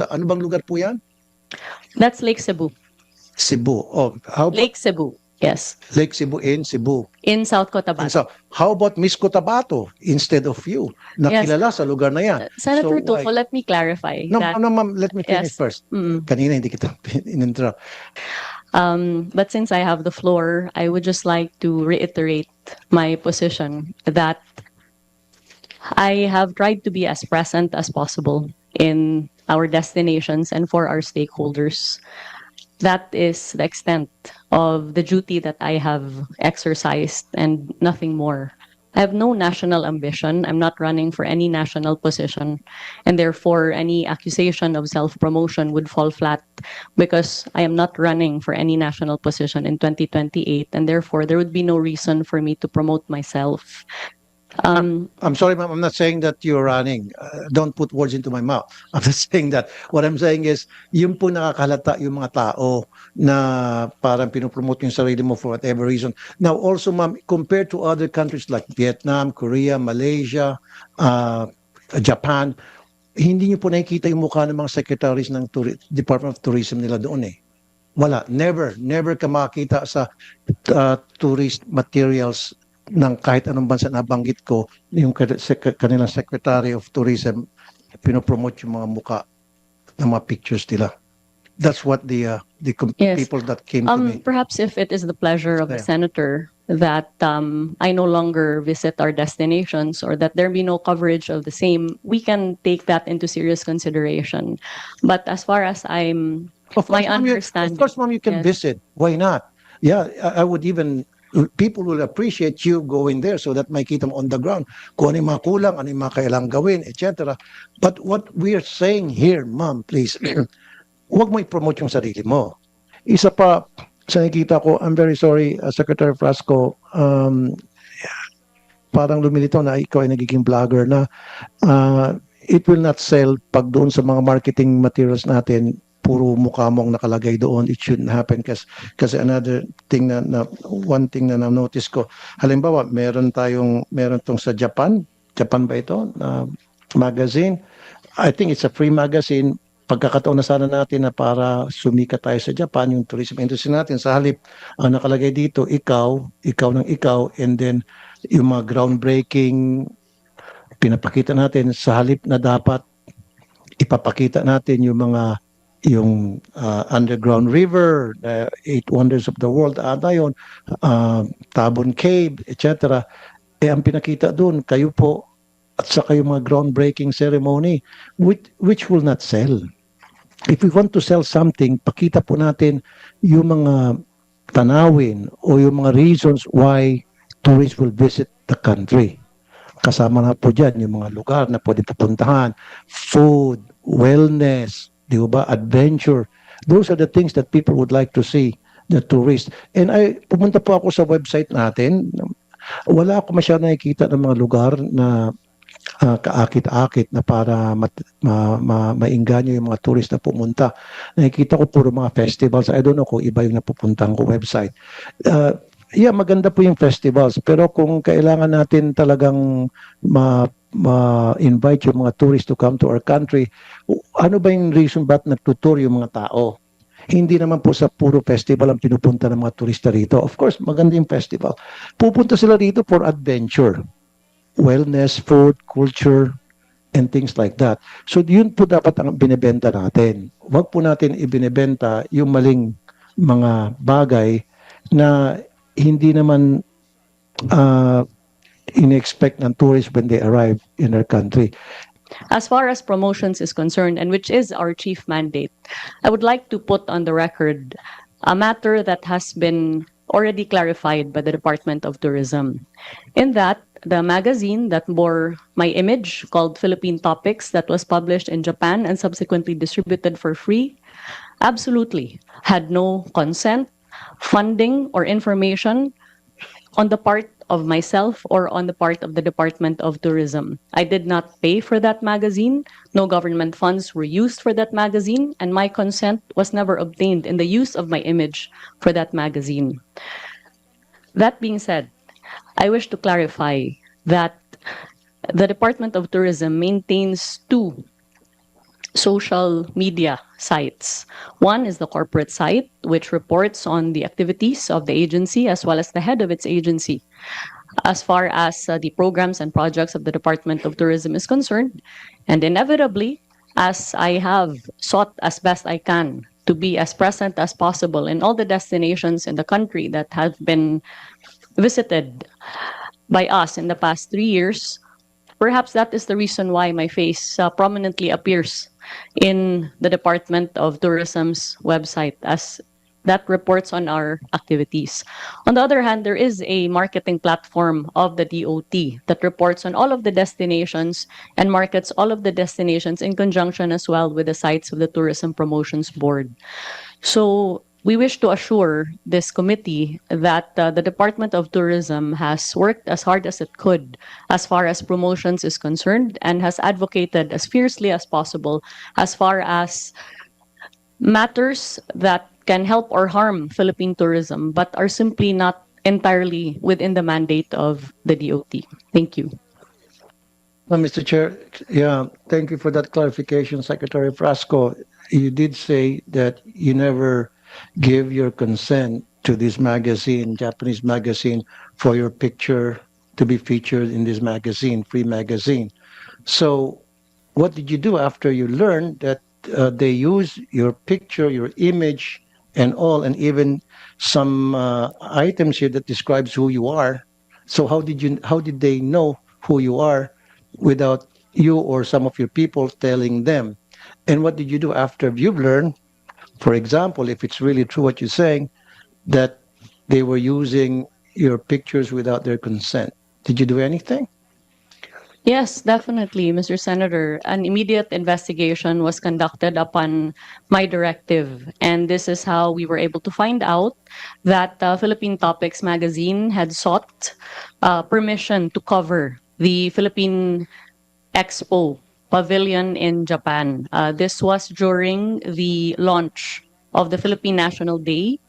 Ano bang lugar po yan? That's Lake Cebu. Cebu. Oh, how about Lake Cebu, yes. Lake Cebu in Cebu? In South And Cotabato. so, how about Miss Cotabato instead of you? Yes. Nakilala sa lugar na yan. So Senator why? Tulfo, let me clarify No, that, no, ma'am, let me finish yes. first. Mm. Kanina hindi kita in-interrupt. But since I have the floor, I would just like to reiterate my position that I have tried to be as present as possible in our destinations and for our stakeholders. That is the extent of the duty that I have exercised and nothing more. I have no national ambition. I'm not running for any national position. And therefore, any accusation of self promotion would fall flat because I am not running for any national position in 2028. And therefore, there would be no reason for me to promote myself. I'm sorry, ma'am. I'm not saying that you're running. Don't put words into my mouth. I'm just saying that. What I'm saying is, yung po nakakalata yung mga tao na parang pinopromote yung sarili mo for whatever reason. Now, also, ma'am, compared to other countries like Vietnam, Korea, Malaysia, uh, Japan, hindi niyo po nakikita yung mukha ng mga secretaries ng Department of Tourism nila doon eh. Wala. Never ka makakita sa tourist materials ng kahit anong bansa na banggit ko, yung kanilang Secretary of Tourism, pinopromote yung mga muka ng mga pictures nila. That's what the Yes. people that came to me. Perhaps if it is the pleasure of the Yeah. senator that I no longer visit our destinations or that there be no coverage of the same, we can take that into serious consideration. But as far as I'm, Of my course, ma'am, understanding, of course, ma'am, you can yes. visit. Why not? Yeah, I would even, people will appreciate you going there so that makita mo on the ground kung ano yung mga kulang, ano yung mga kailangang gawin, etc. But what we are saying here, ma'am, please, huwag mo i-promote yung sarili mo. Isa pa, sa nakikita ko, I'm very sorry, Secretary Frasco, parang lumilitaw na ikaw ay nagiging vlogger na it will not sell pag doon sa mga marketing materials natin puro mukha mo ang nakalagay doon. It shouldn't happen kasi another thing one thing na na-notice ko, halimbawa meron tong sa Japan ba ito na magazine. I think it's a free magazine. Pagkakataon na sana natin na para sumikat tayo sa Japan, yung tourism industry natin, sa halip ang nakalagay dito, ikaw ng ikaw, and then yung mga groundbreaking pinapakita natin, sa halip na dapat ipapakita natin yung underground river, eight wonders of the world, ata yun, Tabon Cave, etc. Ang pinakita doon, kayo po, at saka yung mga groundbreaking ceremony, which will not sell. If we want to sell something, pakita po natin yung mga tanawin o yung mga reasons why tourists will visit the country. Kasama na po dyan yung mga lugar na pwede pupuntahan, food, wellness, di ba, adventure. Those are the things that people would like to see, the tourists. And pumunta po ako sa website natin, wala ako masyadong nakikita ng mga lugar na kaakit-akit na para mainganyo yung mga tourist na pumunta. Nakikita ko puro mga festivals. I don't know kung iba yung napupuntahan ko website. Yeah, maganda po yung festivals. Pero kung kailangan natin talagang ma-invite yung mga tourists to come to our country, ano ba yung reason ba't nagtutour yung mga tao? Hindi naman po sa puro festival ang pinupunta ng mga turista rito. Of course, maganda yung festival. Pupunta sila rito for adventure, wellness, food, culture, and things like that. So yun po dapat ang binibenta natin. Huwag po natin ibinibenta yung maling mga bagay na hindi naman in-expect ng tourists when they arrive in our country. As far as promotions is concerned, and which is our chief mandate, I would like to put on the record a matter that has been already clarified by the Department of Tourism. In that, the magazine that bore my image, called Philippine Topics, that was published in Japan and subsequently distributed for free, absolutely had no consent, funding, or information on the part of myself or on the part of the Department of Tourism. I did not pay for that magazine. No government funds were used for that magazine, and my consent was never obtained in the use of my image for that magazine. That being said, I wish to clarify that the Department of Tourism maintains two social media sites. One is the corporate site, which reports on the activities of the agency as well as the head of its agency. As far as the programs and projects of the Department of Tourism is concerned, and inevitably, as I have sought as best I can to be as present as possible in all the destinations in the country that have been visited by us in the past 3 years, perhaps that is the reason why my face prominently appears in the Department of Tourism's website as that reports on our activities. On the other hand, there is a marketing platform of the DOT that reports on all of the destinations and markets all of the destinations in conjunction as well with the sites of the Tourism Promotions Board. So we wish to assure this committee that the Department of Tourism has worked as hard as it could as far as promotions is concerned and has advocated as fiercely as possible as far as matters that can help or harm Philippine tourism but are simply not entirely within the mandate of the DOT. Thank you. Mr. Chair, yeah, thank you for that clarification, Secretary Frasco. You did say that you never give your consent to this magazine, Japanese magazine, for your picture to be featured in this magazine, free magazine. So what did you do after you learned that they use your picture, your image, and all, and even some items here that describes who you are? So how did they know who you are without you or some of your people telling them? And what did you do after you've learned, for example, if it's really true what you're saying, that they were using your pictures without their consent? Did you do anything? Yes, definitely, Mr. Senator. An immediate investigation was conducted upon my directive, and this is how we were able to find out that Philippine Topics magazine had sought permission to cover the Philippine Expo pavilion in Japan. This was during the launch of the Philippine National Day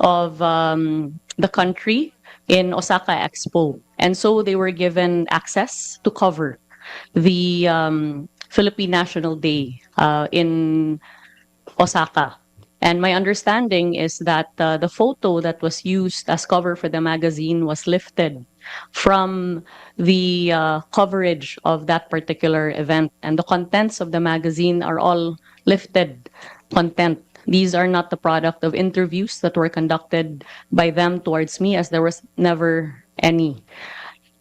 of the country in Osaka Expo. And so they were given access to cover the Philippine National Day in Osaka. And my understanding is that the photo that was used as cover for the magazine was lifted from the coverage of that particular event. And the contents of the magazine are all lifted content. These are not the product of interviews that were conducted by them towards me, as there was never any.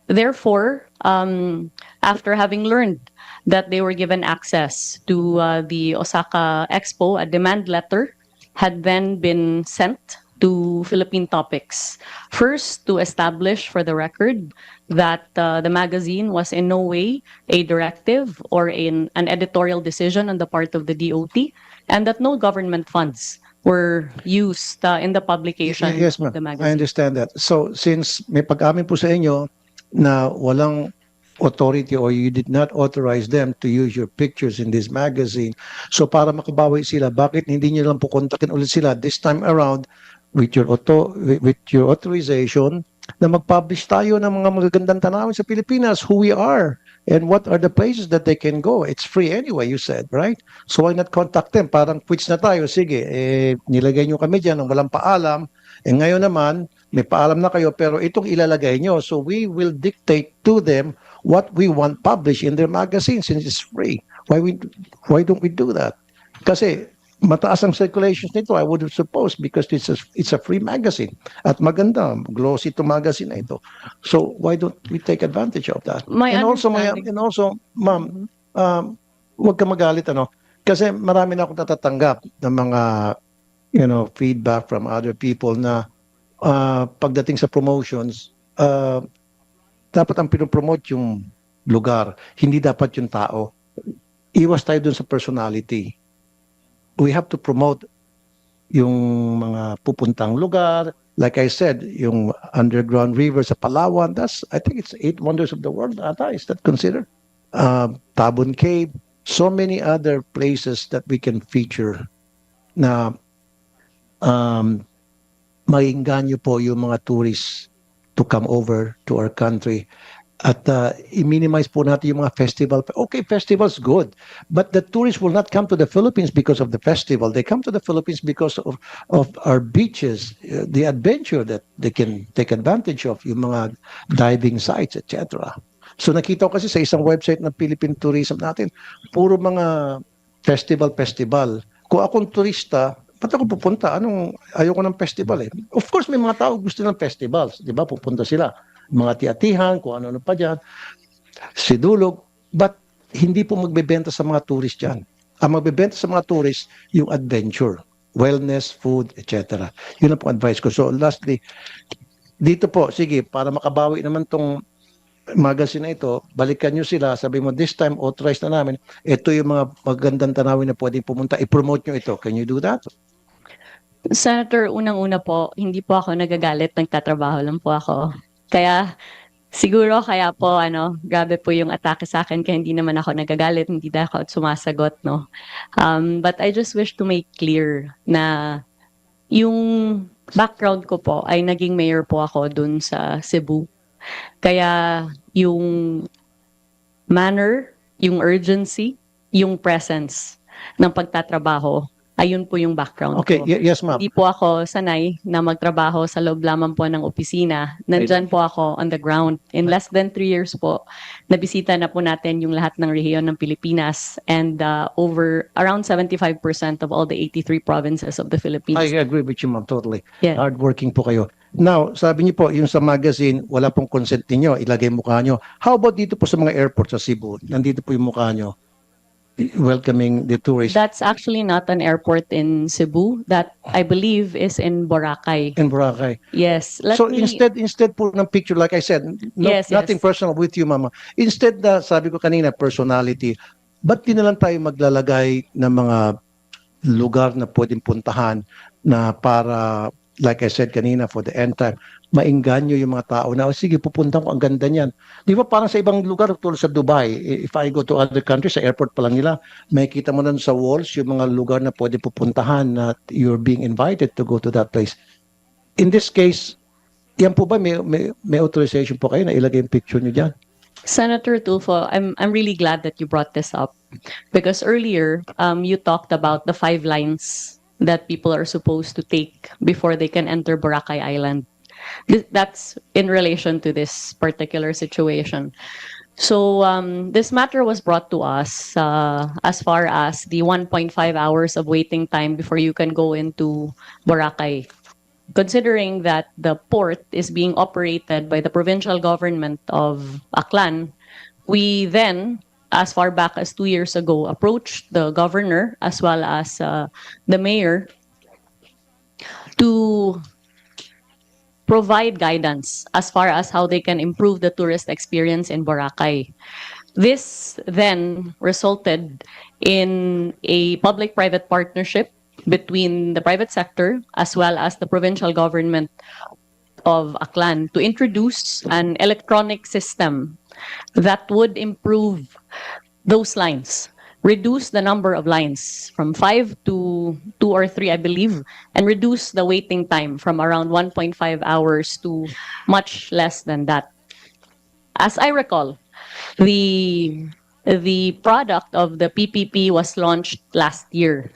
Therefore, after having learned that they were given access to the Osaka Expo, a demand letter had then been sent to Philippine Topics. First, to establish for the record that the magazine was in no way a directive or an editorial decision on the part of the DOT, and that no government funds were used in the publication Yes, of the ma'am. I magazine. understand that. So since may pag-amin po sa inyo na walang authority or you did not authorize them to use your pictures in this magazine, so para makabawi sila, bakit hindi niyo lang po kontakin ulit sila this time around with your authorization na mag-publish tayo ng mga magagandang tanawin sa Pilipinas, who we are, and what are the places that they can go. It's free anyway, you said, right? So why not contact them? Parang quits na tayo. Sige, nilagay nyo kami dyan ng walang paalam. Ngayon naman, may paalam na kayo, pero itong ilalagay nyo. So we will dictate to them what we want published in their magazine since it's free. Why don't we do that? Kasi mataas ang circulations nito, I would suppose, because it's a free magazine. At maganda, glossy to magazine na ito. So why don't we take advantage of that? My and also, understanding- ma'am, huwag ka magalit, ano? Kasi marami na akong natatanggap ng mga, feedback from other people na pagdating sa promotions, dapat ang pinopromote yung lugar, hindi dapat yung tao. Iwas tayo dun sa personality. We have to promote yung mga pupuntang lugar. Like I said, yung underground river sa Palawan, I think it's 8 wonders of the world ata. Is that considered? Tabon Cave, so many other places that we can feature na maingganyo po yung mga tourists to come over to our country. At i-minimize po natin yung mga festival. Okay, festivals, good. But the tourists will not come to the Philippines because of the festival. They come to the Philippines because of our beaches, the adventure that they can take advantage of, yung mga diving sites, etc. So nakita ko kasi sa isang website ng Philippine Tourism natin, puro mga festival. Kung akong turista, ba't ako pupunta? Ayoko ng festival eh. Of course, may mga tao gusto ng festivals. Di ba? Pupunta sila. Mga tiatihan, kung ano-ano pa dyan. Sidulog. But hindi po magbebenta sa mga tourist dyan. Ang magbebenta sa mga tourist, yung adventure, wellness, food, etc. Yun ang po advice ko. So lastly, dito po, sige, para makabawi naman tong magazine na ito, balikan nyo sila, sabi mo, this time, authorized na namin, ito yung mga magandang tanawin na pwedeng pumunta, i-promote nyo ito. Can you do that? Senator, unang-una po, hindi po ako nagagalit, nagtatrabaho lang po ako. Kaya siguro kaya po grabe po yung atake sa akin kaya hindi naman ako nagagalit, hindi na ako sumasagot, no. But I just wish to make clear na yung background ko po ay naging mayor po ako dun sa Cebu. Kaya yung manner, yung urgency, yung presence ng pagtatrabaho, ayun po yung background Okay, ko. yes ma'am. Hindi po ako sanay na magtrabaho sa loob lamang po ng opisina. Nandyan po ako on the ground. In less than 3 years po, nabisita na po natin yung lahat ng rehiyon ng Pilipinas and around 75% of all the 83 provinces of the Philippines. I agree with you ma'am, totally. Yeah. Hardworking po kayo. Now, sabi niyo po, yung sa magazine, wala pong consent niyo, ilagay mukha niyo. How about dito po sa mga airport sa Cebu? Nandito po yung mukha niyo, welcoming the tourists That's actually not an airport in Cebu. That, I believe, is in Boracay. in Boracay. Yes. So instead po ng picture, like I said, Yes, nothing yes. personal with you, mama. Instead na, sabi ko kanina, personality, ba't di na lang tayo maglalagay ng mga lugar na pwedeng puntahan na para, like I said kanina, for the end time, maingganyo yung mga tao na, sige, pupunta ko, ang ganda niyan. Di ba parang sa ibang lugar, tulad sa Dubai, if I go to other countries, sa airport pa lang nila, may kita mo na sa walls yung mga lugar na pwede pupuntahan na you're being invited to go to that place. In this case, yan po ba, may authorization po kayo na ilagay yung picture niyo dyan? Senator Tulfo, I'm really glad that you brought this up because earlier you talked about the 5 lines that people are supposed to take before they can enter Boracay Island. That's in relation to this particular situation. So this matter was brought to us as far as the 1.5 hours of waiting time before you can go into Boracay. Considering that the port is being operated by the provincial government of Aklan, we then, as far back as 2 years ago, approached the governor as well as the mayor to provide guidance as far as how they can improve the tourist experience in Boracay. This then resulted in a public-private partnership between the private sector as well as the provincial government of Aklan to introduce an electronic system that would improve those lines, reduce the number of lines from 5 to 2 or 3, I believe, and reduce the waiting time from around 1.5 hours to much less than that. As I recall, the product of the PPP was launched last year.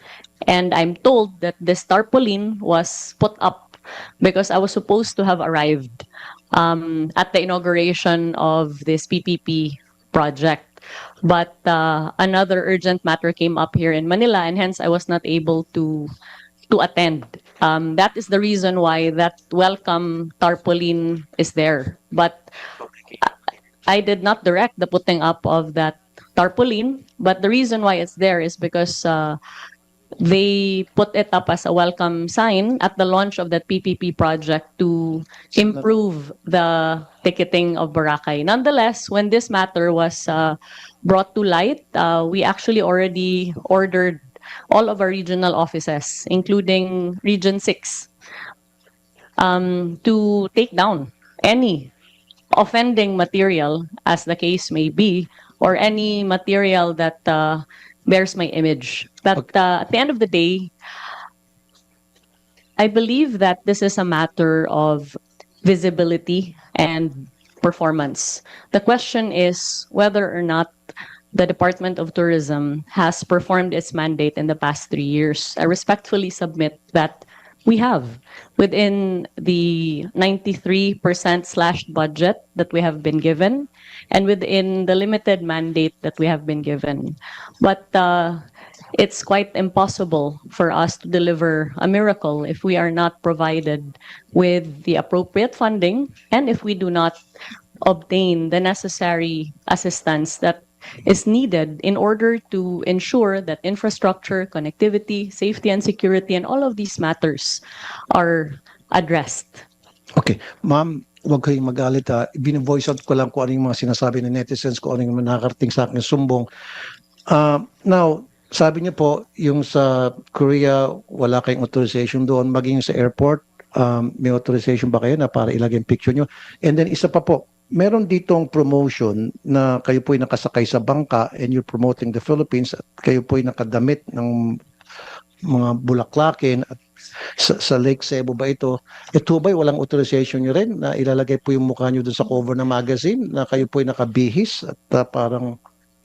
And I'm told that this tarpaulin was put up because I was supposed to have arrived at the inauguration of this PPP project. But another urgent matter came up here in Manila, and hence I was not able to attend. That is the reason why that welcome tarpaulin is there. But I did not direct the putting up of that tarpaulin, but the reason why it's there is because they put it up as a welcome sign at the launch of that PPP project to improve the ticketing of Boracay. Nonetheless, when this matter was brought to light, we actually already ordered all of our regional offices, including Region 6, to take down any offending material, as the case may be, or any material that bears my image. But at the end of the day, I believe that this is a matter of visibility and performance. The question is whether or not the Department of Tourism has performed its mandate in the past 3 years. I respectfully submit that we have, within the 93% slashed budget that we have been given and within the limited mandate that we have been given. But it's quite impossible for us to deliver a miracle if we are not provided with the appropriate funding and if we do not obtain the necessary assistance that is needed in order to ensure that infrastructure, connectivity, safety and security, and all of these matters are addressed. Okay, ma'am, huwag kayong magalit ha. Bine-voice out ko lang kung ano yung mga sinasabi ng netizens, kung ano yung nakarating sa akin sumbong. Now, sabi niyo po, yung sa Korea, wala kayong authorization doon, maging sa airport, may authorization ba kayo na para ilagay yung picture niyo? And then isa pa po, meron ditong promotion na kayo po'y nakasakay sa bangka and you're promoting the Philippines at kayo po'y nakadamit ng mga bulaklakin at sa Lake Cebu ba ito? Ito ba'y walang authorization nyo rin na ilalagay po yung mukha nyo dun sa cover ng magazine na kayo po'y nakabihis at parang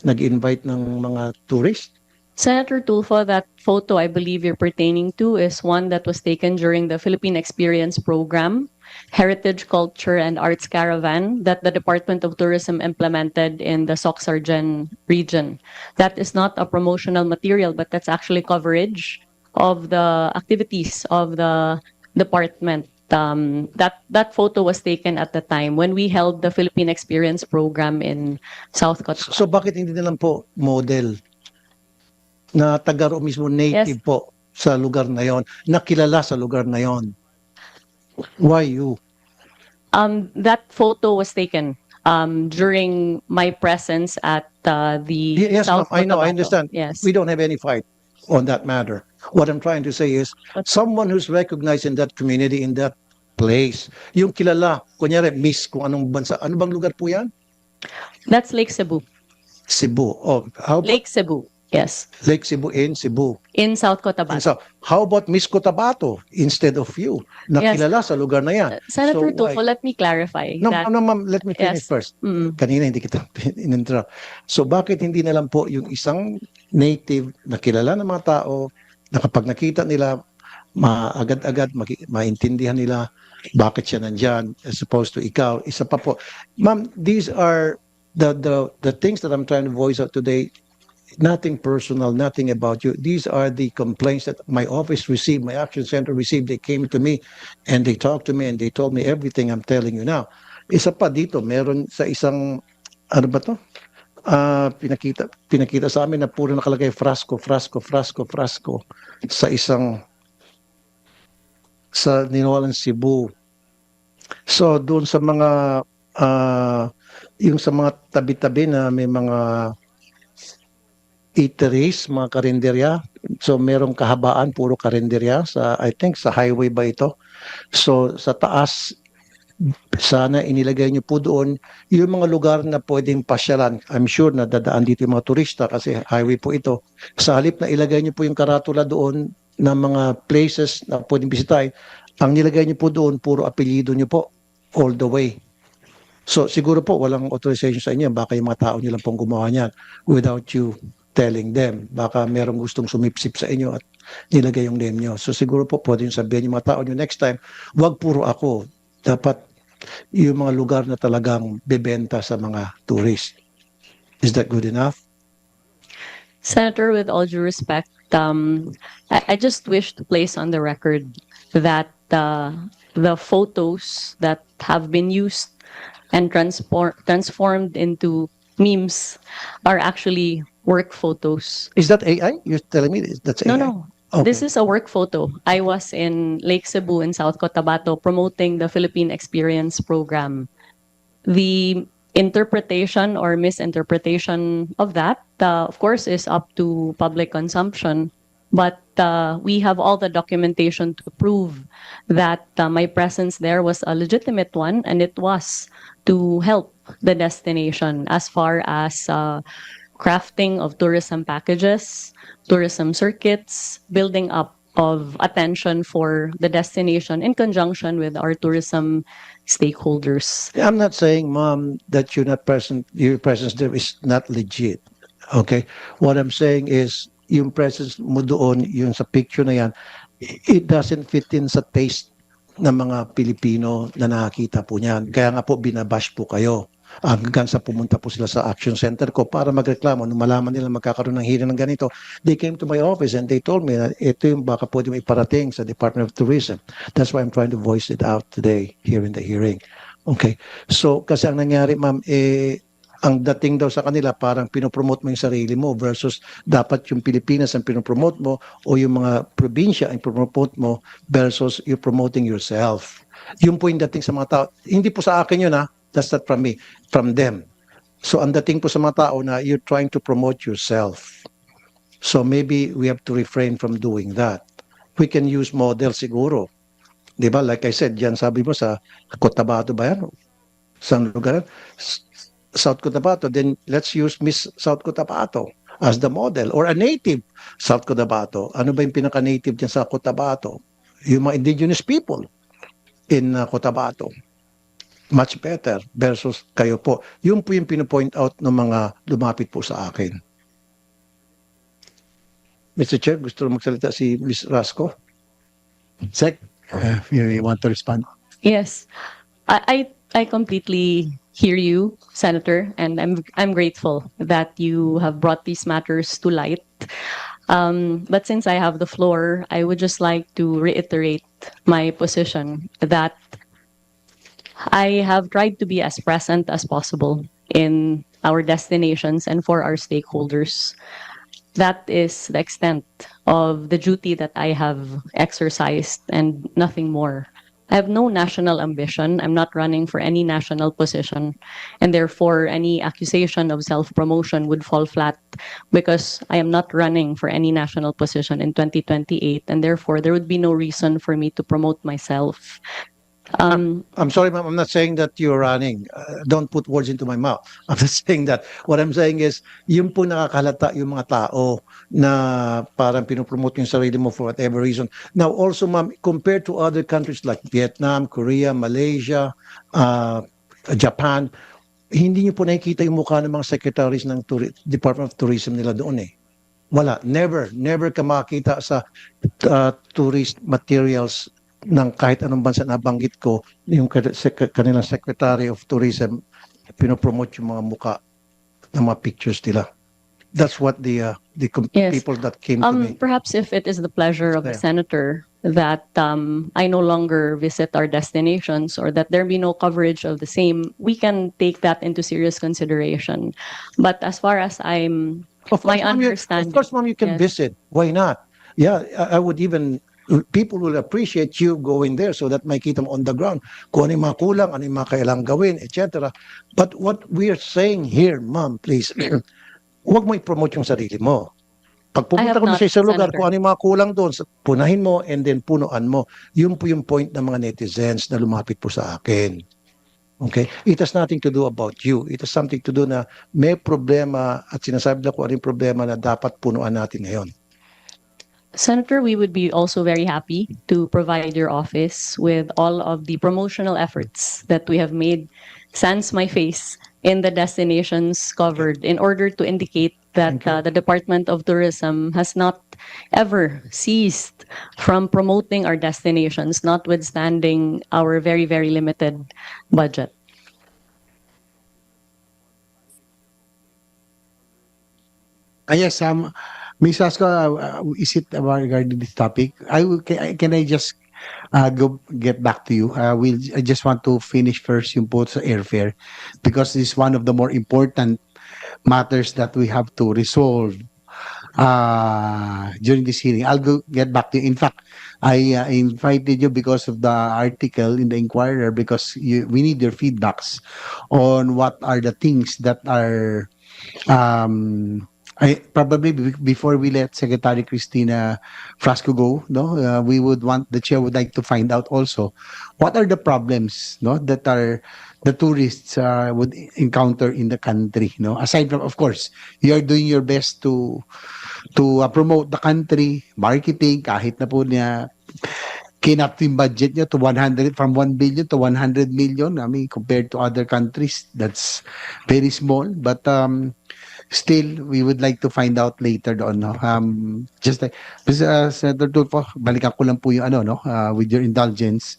nag-invite ng mga tourist? Senator Tulfo, that photo I believe you're pertaining to is one that was taken during the Philippine Experience Program, Heritage, Culture, and Arts Caravan that the Department of Tourism implemented in the Soc-Sargen region. That is not a promotional material, but that's actually coverage of the activities of the department. That photo was taken at the time when we held the Philippine Experience Program in South Cotabato. So bakit hindi na lang po model na taga roon mismo, native Yes. po sa lugar na yon, nakilala sa lugar na yon? Why you? That photo was taken during my presence at the Yes, ma'am, South I know, I Cotabato. understand. Yes. We don't have any fight on that matter. What I'm trying to say is, someone who's recognized in that community, in that place, yung kilala, kunyari, miss kung anong bansa, ano bang lugar po yan? That's Lake Cebu. Cebu. Oh, how about Lake Cebu. Yes. Lake Cebu in Cebu? In South And Cotabato. so, how about Miss Cotabato instead of you? Nakilala sa lugar na yan. Senator So, why- Tulfo, let me clarify No, that. no, ma'am, let me finish Yes. first. Mm. Kanina hindi kita in-interrupt. So bakit hindi na lang po yung isang native na kilala ng mga tao na kapag nakita nila, maagad-agad maintindihan nila bakit siya nandyan as opposed to ikaw. Isa pa po. Ma'am, these are the things that I'm trying to voice out today. Nothing personal, nothing about you. These are the complaints that my office received, my action center received. They came to me and they talked to me and they told me everything I'm telling you now. Isa pa dito, meron sa isang, ano ba to? Pinakita sa amin na puro nakalagay frasco sa isang, sa Ninolan, Cebu. So, doon sa mga, yung sa mga tabi-tabi na may mga eateries, mga karinderya. So merong kahabaan, puro karinderya sa, I think sa highway ba ito? So sa taas, sana inilagay niyo po doon yung mga lugar na pwedeng pasyalan. I'm sure na dadaan dito yung mga turista kasi highway po ito. Sa halip na ilagay niyo po yung karatula doon ng mga places na pwedeng bisitahin, ang nilagay niyo po doon, puro apelyido niyo po all the way. So siguro po walang authorization sa inyo, baka yung mga tao niyo lang pong gumawa niyan without you telling them. Baka merong gustong sumipsip sa inyo at nilagay yung name nyo. So siguro po pwede yung sabihin yung mga tao nyo next time, wag puro ako. Dapat yung mga lugar na talagang bebenta sa mga tourist. Is that good enough? Senator, with all due respect, I just wish to place on the record that the photos that have been used and transformed into memes are actually work photos. Is that AI? You're telling me that's AI? No. Okay. This is a work photo. I was in Lake Cebu in South Cotabato promoting the Philippine Experience Program. The interpretation or misinterpretation of that, of course, is up to public consumption. But we have all the documentation to prove that my presence there was a legitimate one, and it was to help the destination as far as crafting of tourism packages, tourism circuits, building up of attention for the destination in conjunction with our tourism stakeholders. I'm not saying, Mom, that your presence there is not legit. Okay? What I'm saying is, yung presence mo doon, yung sa picture na yan, it doesn't fit in sa taste ng mga Pilipino na nakakita po niyan. Kaya nga po, binabash po kayo. Hanggang sa pumunta po sila sa action center ko para magreklamo. Nung malaman nila magkakaroon ng hearing ng ganito, they came to my office and they told me na ito yung baka pwede may parating sa Department of Tourism. That's why I'm trying to voice it out today here in the hearing. Okay. So, kasi ang nangyari, ma'am, ang dating daw sa kanila, parang pinopromote mo yung sarili mo versus dapat yung Pilipinas ang pinopromote mo o yung mga probinsya ang pinopromote mo versus you're promoting yourself. Yun po yung dating sa mga tao. Hindi po sa akin yun, ha? That's not from me, from them. So ang dating po sa mga tao na you're trying to promote yourself. So maybe we have to refrain from doing that. We can use model siguro. Di ba? Like I said, yan sabi mo sa Cotabato ba yan? Saan lugar yan? South Cotabato. Then let's use Miss South Cotabato as the model or a native South Cotabato. Ano ba yung pinaka-native dyan sa Cotabato? Yung mga indigenous people in Cotabato. Much better versus kayo po. Yun po yung pinopoint out ng mga lumapit po sa akin. Mr. Chair, gusto magsalita si Ms. Rasco? Sec, you want to respond? Yes, I completely hear you, Senator, and I'm grateful that you have brought these matters to light. But since I have the floor, I would just like to reiterate my position that I have tried to be as present as possible in our destinations and for our stakeholders. That is the extent of the duty that I have exercised and nothing more. I have no national ambition. I'm not running for any national position. And therefore, any accusation of self-promotion would fall flat because I am not running for any national position in 2028. And therefore, there would be no reason for me to promote myself. I'm sorry, ma'am. I'm not saying that you're running. Don't put words into my mouth. I'm not saying that. What I'm saying is, yung po nakakalata yung mga tao na parang pinopromote yung sarili mo for whatever reason. Now, also, ma'am, compared to other countries like Vietnam, Korea, Malaysia, Japan, hindi niyo po nakikita yung mukha ng mga secretaries ng Department of Tourism nila doon eh. Wala. Never ka makakita sa tourist materials ng kahit anong bansa na banggit ko, yung kanilang Secretary of Tourism, pinopromote yung mga muka ng mga pictures nila. That's what the Yes. people that came to me. Perhaps if it is the pleasure of the There. senator that I no longer visit our destinations or that there be no coverage of the same, we can take that into serious consideration. But as far as I'm, Of my course, ma'am, understanding. of course, ma'am, you can Yes. visit. Why not? Yeah, I would even, people will appreciate you going there so that makita mo on the ground kung ano yung mga kulang, ano yung mga kailangang gawin, etc. But what we are saying here, ma'am, please, huwag mo i-promote yung sarili mo. Pag I pumunta have ko na not, sa isang lugar, Senator. kung ano yung mga kulang doon, punahin mo and then punuan mo. Yun po yung point ng mga netizens na lumapit po sa akin. Okay? It has nothing to do about you. It has something to do na may problema at sinasabi na kung ano yung problema na dapat punuan natin ngayon. Senator, we would be also very happy to provide your office with all of the promotional efforts that we have made sans my face in the destinations covered in order to indicate that the Department of Tourism has not ever ceased from promoting our destinations, notwithstanding our very, very limited budget. Yes, Ms. Rasco, is it about regarding this topic? Can I just get back to you? I just want to finish first yung po sa airfare because this is one of the more important matters that we have to resolve during this hearing. Get back to you. In fact, I invited you because of the article in the Inquirer because we need your feedbacks on what are the things that are probably before we let Secretary Cristina Frasco go, no, the chair would like to find out also what are the problems, no, that are the tourists would encounter in the country, no. Aside from, of course, you are doing your best to promote the country, marketing, kahit na po niya kinap yung budget niya to 100 from 1 billion to 100 million. I mean, compared to other countries, that's very small. But still, we would like to find out later doon. No? Just like, Senator Tulfo, balikan ko lang po yung ano, no? With your indulgence.